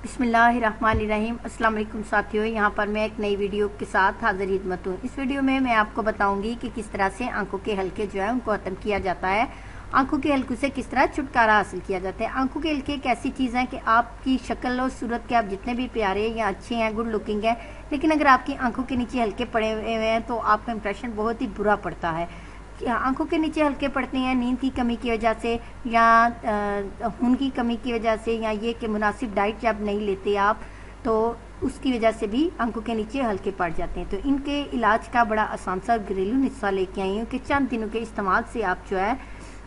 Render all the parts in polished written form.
बिस्मिल्लाहिर्रहमानिर्रहीम। अस्सलाम वालेकुम साथियों, यहाँ पर मैं एक नई वीडियो के साथ हाजिर खिदमत हूँ। इस वीडियो में मैं आपको बताऊंगी कि किस तरह से आंखों के हल्के जो है उनको ख़त्म किया जाता है, आंखों के हल्कों से किस तरह छुटकारा हासिल किया जाता है। आंखों के हल्के एक ऐसी चीज़ है कि आपकी शक्ल और सूरत के आप जितने भी प्यारे या अच्छे हैं, गुड लुकिंग है, लेकिन अगर आपकी आंखों के नीचे हल्के पड़े हुए हैं तो आपका इंप्रेशन बहुत ही बुरा पड़ता है। आंखों के नीचे हल्के पड़ते हैं नींद की कमी की वजह से, या खून की कमी की वजह से, या ये कि मुनासिब डाइट जब नहीं लेते आप तो उसकी वजह से भी आंखों के नीचे हल्के पड़ जाते हैं। तो इनके इलाज का बड़ा आसान सा घरेलू नुस्खा लेके आई हूँ कि चंद दिनों के इस्तेमाल से आप जो है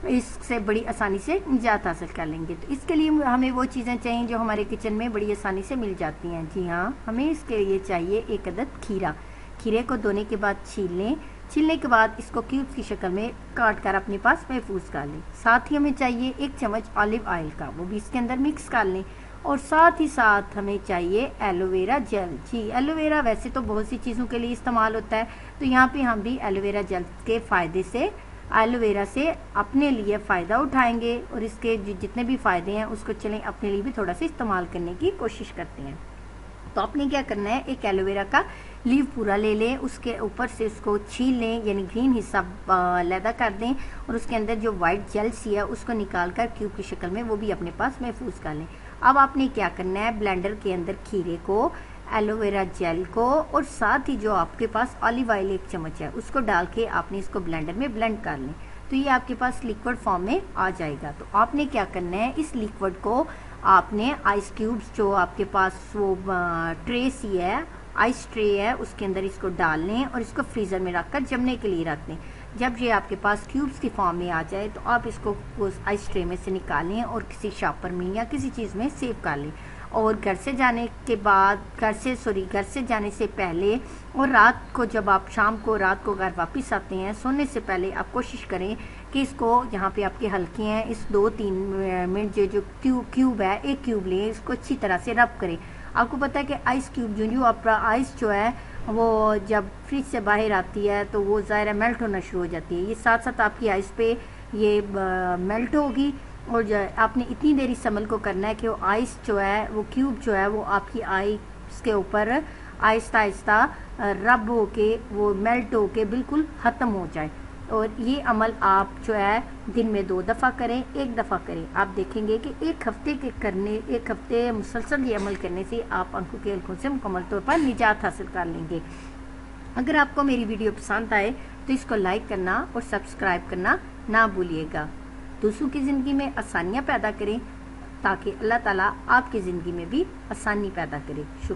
इससे बड़ी आसानी से निजात हासिल कर लेंगे। तो इसके लिए हमें वो चीज़ें चाहिए जो हमारे किचन में बड़ी आसानी से मिल जाती हैं। जी हाँ, हमें इसके लिए चाहिए एक अदद खीरा। खीरे को धोने के बाद छील लें। छीलने के बाद इसको क्यूब्स की शक्ल में काट कर अपने पास महफूज कर लें। साथ ही हमें चाहिए 1 चम्मच ऑलिव ऑयल का, वो भी इसके अंदर मिक्स कर लें। और साथ ही साथ हमें चाहिए एलोवेरा जेल। जी, एलोवेरा वैसे तो बहुत सी चीज़ों के लिए इस्तेमाल होता है, तो यहाँ पे हम भी एलोवेरा जेल के फ़ायदे से, एलोवेरा से अपने लिए फ़ायदा उठाएंगे और इसके जितने भी फ़ायदे हैं उसको चलें अपने लिए भी थोड़ा सा इस्तेमाल करने की कोशिश करते हैं। तो आपने क्या करना है, एक एलोवेरा का लीव पूरा ले लें, उसके ऊपर से उसको छील लें, यानी ग्रीन हिस्सा लैदा कर दें और उसके अंदर जो वाइट जेल सी है उसको निकाल कर क्यूब की शक्ल में वो भी अपने पास महफूज कर लें। अब आपने क्या करना है, ब्लेंडर के अंदर खीरे को, एलोवेरा जेल को और साथ ही जो आपके पास ऑलिव ऑयल 1 चम्मच है उसको डाल के आपने इसको ब्लेंडर में ब्लेंड कर लें। तो ये आपके पास लिक्विड फॉर्म में आ जाएगा। तो आपने क्या करना है, इस लिक्विड को आपने आइस क्यूब्स जो आपके पास वो ट्रे सी है, आइस ट्रे है, उसके अंदर इसको डाल लें और इसको फ्रीज़र में रख कर जमने के लिए रख दें। जब ये आपके पास क्यूब्स की फॉर्म में आ जाए तो आप इसको उस आइस ट्रे में से निकालें और किसी शॉपर में या किसी चीज़ में सेव कर लें। और घर से जाने से पहले और रात को, जब आप शाम को रात को घर वापस आते हैं सोने से पहले, आप कोशिश करें कि इसको, यहाँ पे आपके हल्के हैं, इस 2-3 मिनट जो क्यूब है, एक क्यूब लें, इसको अच्छी तरह से रब करें। आपको पता है कि आइस क्यूब जो आपका आइस जो है वो जब फ्रिज से बाहर आती है तो वो ज़ाहिर मेल्ट होना शुरू हो जाती है। ये साथ साथ आपकी आइस पे ये मेल्ट होगी और जो आपने इतनी देर इस अमल को करना है कि वो आइस जो है, वो क्यूब जो है वो आपकी आइस के ऊपर आहिस्ता आहिस्ता रब होके, वो मेल्ट होके बिल्कुल ख़त्म हो जाए। और ये अमल आप जो है दिन में 2 दफ़ा करें, 1 दफ़ा करें। आप देखेंगे कि एक हफ्ते मुसलसल ये अमल करने से आप आंखों के हल्कों से मुकम्मल तौर पर निजात हासिल कर लेंगे। अगर आपको मेरी वीडियो पसंद आए तो इसको लाइक करना और सब्सक्राइब करना ना भूलिएगा। दूसरों की ज़िंदगी में आसानियाँ पैदा करें ताकि अल्लाह ताला आपकी ज़िंदगी में भी आसानी पैदा करे। शुक्रिया।